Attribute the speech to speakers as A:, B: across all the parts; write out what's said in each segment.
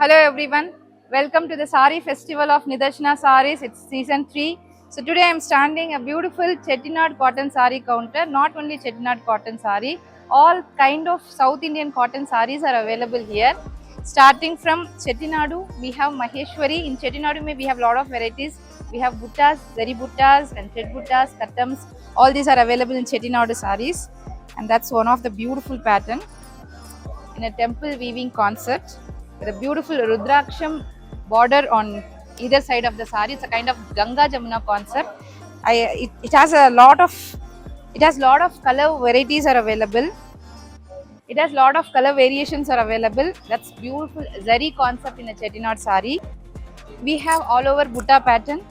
A: Hello everyone, welcome to the Sari Festival of Nidarshana Saris. It's season 3. So today I am standing a beautiful Chettinad cotton sari counter. Not only Chettinad cotton sari, all kind of South Indian cotton saris are available here. Starting from Chettinadu, we have Maheshwari. In Chettinadu we have lot of varieties. We have buttas, zari buttas and thread buttas, kattams. All these are available in Chettinadu saris. And that's one of the beautiful pattern in a temple weaving concept with a beautiful Rudraksham border on either side of the sari. It's a kind of Ganga Jamuna concept. It has lot of color varieties are available. It has lot of color variations are available. That's beautiful zari concept in a Chettinad sari. We have all over Butta pattern.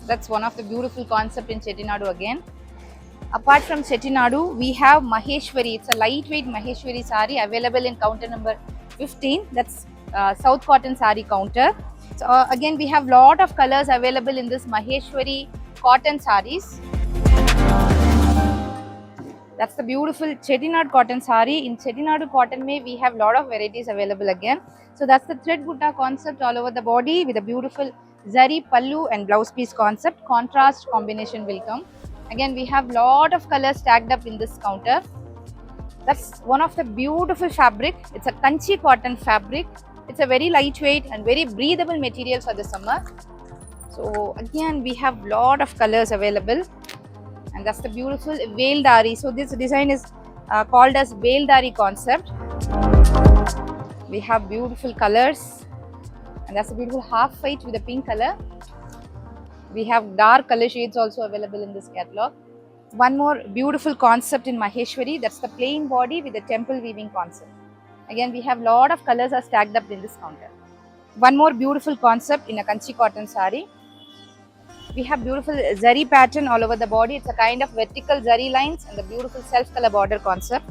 A: That's one of the beautiful concept in Chettinadu again. Apart from Chettinadu, we have Maheshwari. It's a lightweight Maheshwari sari available in counter number 15. That's South Cotton sari counter. So again, we have lot of colors available in this Maheshwari cotton saris. That's the beautiful Chettinad cotton sari. In Chettinadu cotton we have lot of varieties available again. So that's the thread butta concept all over the body with a beautiful zari pallu and blouse piece concept. Contrast combination will come. Again, we have lot of colors stacked up in this counter. That's one of the beautiful fabric. It's a Kanchi cotton fabric. It's a very lightweight and very breathable material for the summer. So again, we have lot of colors available. And that's the beautiful Veldari. So this design is called as Veldari concept. We have beautiful colors. And that's a beautiful half white with a pink color. We have dark color shades also available in this catalog. One more beautiful concept in Maheshwari, that's the plain body with the temple weaving concept. Again, we have lot of colors are stacked up in this counter. One more beautiful concept in a Kanchi cotton sari. We have beautiful zari pattern all over the body. It's a kind of vertical zari lines and the beautiful self color border concept.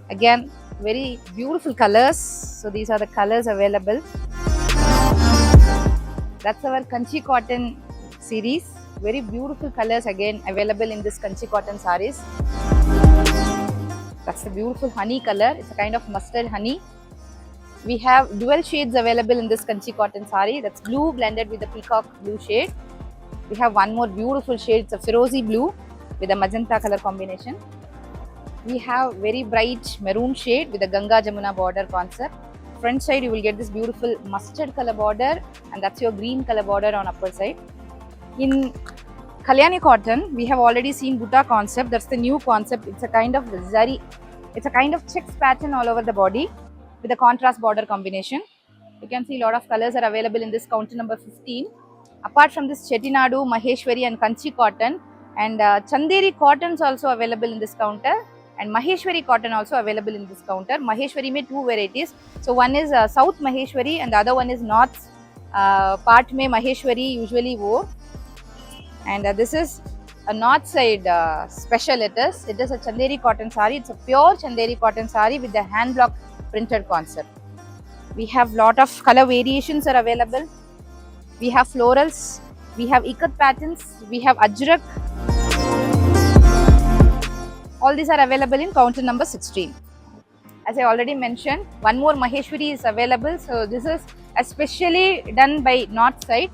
A: Again, very beautiful colors. So these are the colors available. That's our Kanchi cotton series. Very beautiful colors again available in this Kanchi cotton saris. That's the beautiful honey color. It's a kind of mustard honey. We have dual shades available in this Kanchi cotton sari. That's blue blended with the peacock blue shade. We have one more beautiful shade. It's a Ferozi blue with a magenta color combination. We have very bright maroon shade with a Ganga Jamuna border concept. Front side you will get this beautiful mustard color border and that's your green color border on upper side. In Kalyani cotton, we have already seen Butta concept. That's the new concept. It's a kind of zari. It's a kind of checks pattern all over the body with a contrast border combination. You can see a lot of colors are available in this counter number 15. Apart from this Chettinadu, Maheshwari and Kanchi cotton and Chanderi cottons also available in this counter and Maheshwari cotton also available in this counter. Maheshwari may two varieties. So one is South Maheshwari and the other one is North part mein Maheshwari usually wore. And this is a north side special it is. It is a Chanderi cotton sari. It's a pure Chanderi cotton sari with the hand block printed concept. We have lot of color variations are available. We have florals. We have ikat patterns. We have ajrak. All these are available in counter number 16. As I already mentioned, one more Maheshwari is available. So this is especially done by north side.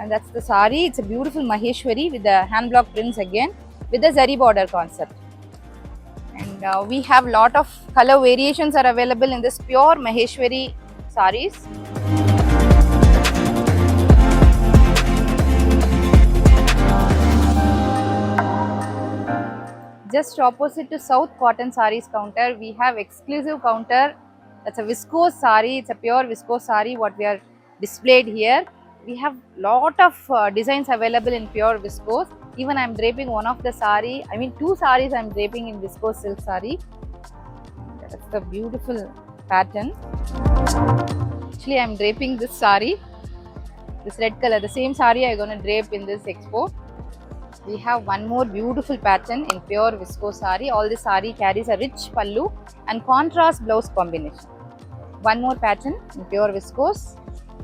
A: And that's the sari. It's a beautiful Maheshwari with the hand block prints again with the zari border concept. And we have lot of color variations are available in this pure Maheshwari saris. Just opposite to South Cotton saris counter, we have exclusive counter. That's a viscose sari. It's a pure viscose sari what we are displayed here. We have lot of designs available in pure viscose. Even I am draping one of the sari. I mean 2 saris I am draping in viscose silk sari. That's the beautiful pattern. Actually I am draping this sari. This red color. The same sari I am going to drape in this expo. We have one more beautiful pattern in pure viscose sari. All this sari carries a rich pallu and contrast blouse combination. One more pattern in pure viscose.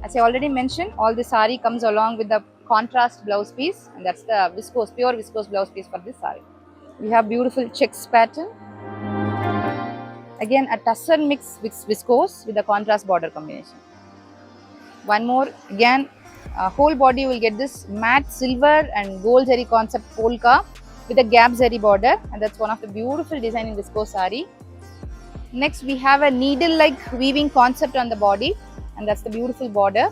A: As I already mentioned, all the sari comes along with the contrast blouse piece and that's the viscose, pure viscose blouse piece for this sari. We have beautiful checks pattern. Again, a tussar mix with viscose with the contrast border combination. One more, again, whole body will get this matte silver and gold zari concept polka with a gap zari border, and that's one of the beautiful design in viscose saree. Next, we have a needle-like weaving concept on the body, and that's the beautiful border.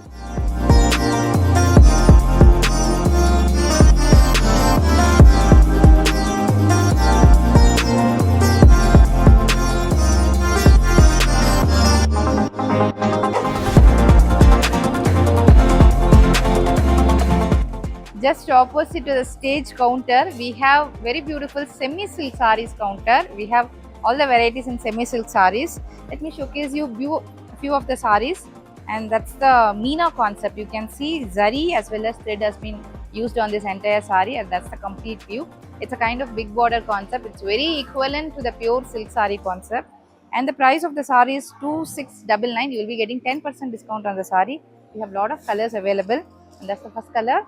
A: Just opposite to the stage counter, we have very beautiful semi-silk sarees counter. We have all the varieties in semi-silk sarees. Let me showcase you a few of the sarees, and that's the Meena concept. You can see zari as well as thread has been used on this entire saree, and that's the complete view. It's a kind of big border concept. It's very equivalent to the pure silk saree concept. And the price of the saree is 2699. You will be getting 10% discount on the saree. We have a lot of colors available, and that's the first color.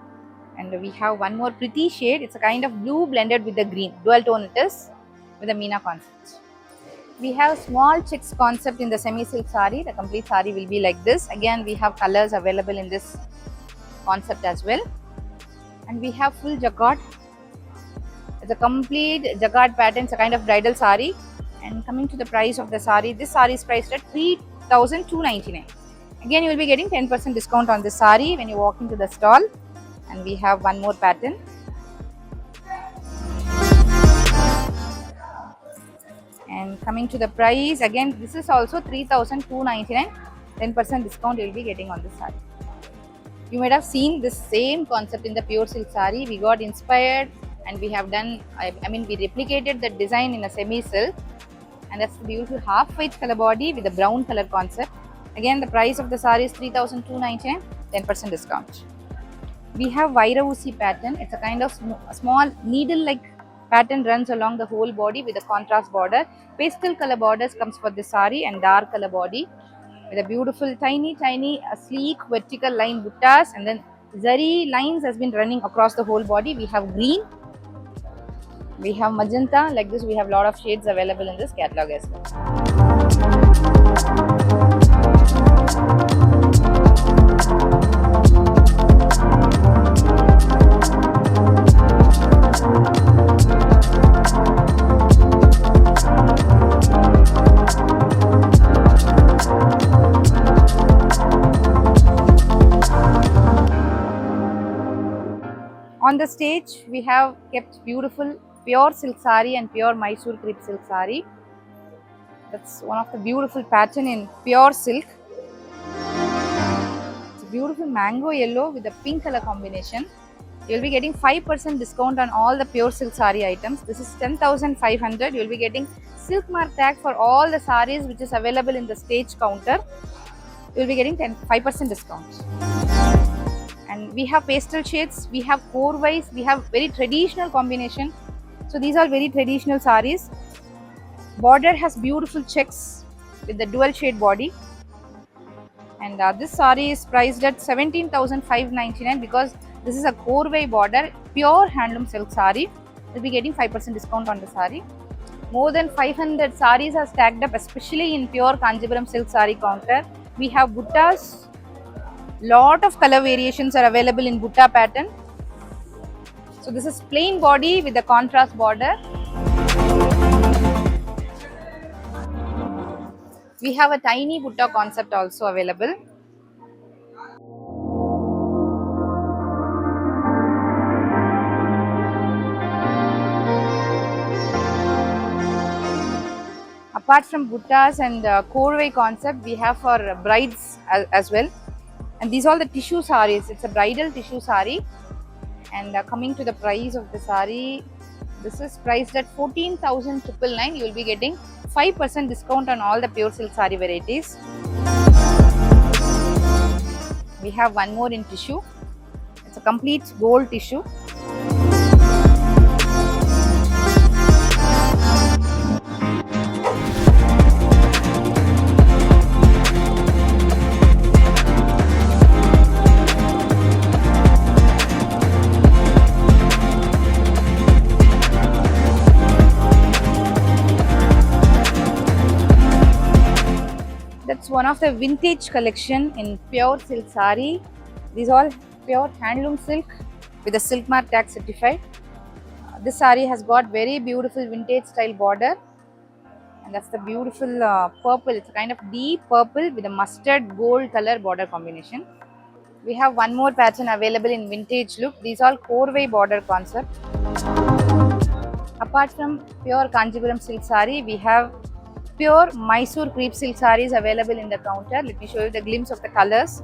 A: And we have one more pretty shade. It's a kind of blue blended with the green. Dual tone it is with the Meena concept. We have small checks concept in the semi-silk saree. The complete saree will be like this. Again, we have colors available in this concept as well. And we have full jacquard. It's a complete jacquard pattern. It's a kind of bridal saree. And coming to the price of the saree, this saree is priced at 3,299. Again, you will be getting 10% discount on this saree when you walk into the stall. And we have one more pattern. And coming to the price, again this is also 3,299. 10% discount you will be getting on this saree. You might have seen this same concept in the pure silk saree. We got inspired and we have done, we replicated the design in a semi-silk, and that's the beautiful half white color body with the brown color concept. Again, the price of the saree is 3,299. 10% discount. We have Vairausi pattern. It's a kind of small needle-like pattern runs along the whole body with a contrast border. Pastel color borders comes for the saree and dark color body with a beautiful tiny sleek vertical line buttas, and then zari lines has been running across the whole body. We have green, we have magenta, like this. We have a lot of shades available in this catalog as well. On the stage, we have kept beautiful pure silk saree and pure Mysore crepe silk saree. That's one of the beautiful pattern in pure silk. It's a beautiful mango yellow with a pink color combination. You will be getting 5% discount on all the pure silk saree items. This is 10,500. You will be getting silk mark tag for all the sarees which is available in the stage counter. You will be getting 5% discount. And we have pastel shades, we have core wise, we have very traditional combination. So these are very traditional sarees. Border has beautiful checks with the dual shade body. And this saree is priced at 17,599 because this is a core way border, pure handloom silk saree. You'll be getting 5% discount on the saree. More than 500 sarees are stacked up, especially in pure Kanjipuram silk saree counter. We have buttas. Lot of color variations are available in butta pattern. So this is plain body with the contrast border. We have a tiny butta concept also available. Apart from buttas and korvai concept, we have for brides as well. And these are all the tissue sarees. It's a bridal tissue saree. And coming to the price of the saree, this is priced at 14,999. You will be getting 5% discount on all the pure silk saree varieties. We have one more in tissue. It's a complete gold tissue. It's one of the vintage collection in pure silk saree. These all pure handloom silk with a silk mark tag certified. This saree has got very beautiful vintage style border, and that's the beautiful purple. It's a kind of deep purple with a mustard gold color border combination. We have one more pattern available in vintage look. These are Korvai border concept. Apart from pure Kanjipuram silk saree, we have pure Mysore crepe silk sarees available in the counter. Let me show you the glimpse of the colors.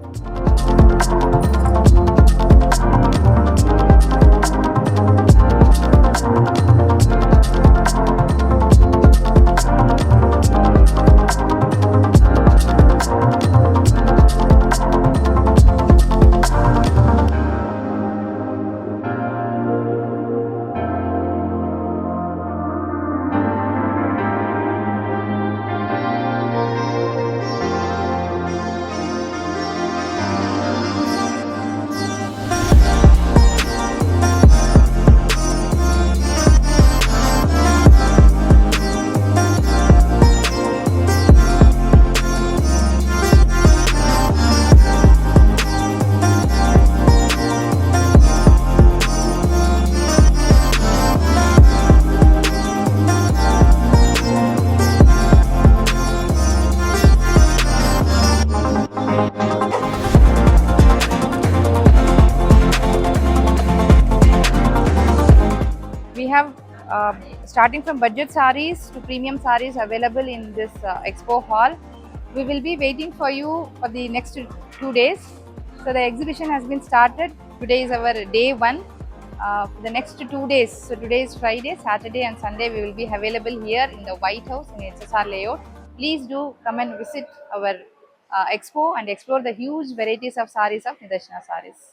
A: We have starting from budget sarees to premium sarees available in this expo hall. We will be waiting for you for the next 2 days. So the exhibition has been started. Today is our day one. For the next 2 days, so today is Friday, Saturday and Sunday, we will be available here in the White House in HSR layout. Please do come and visit our expo and explore the huge varieties of sarees of Nidarshana Sarees.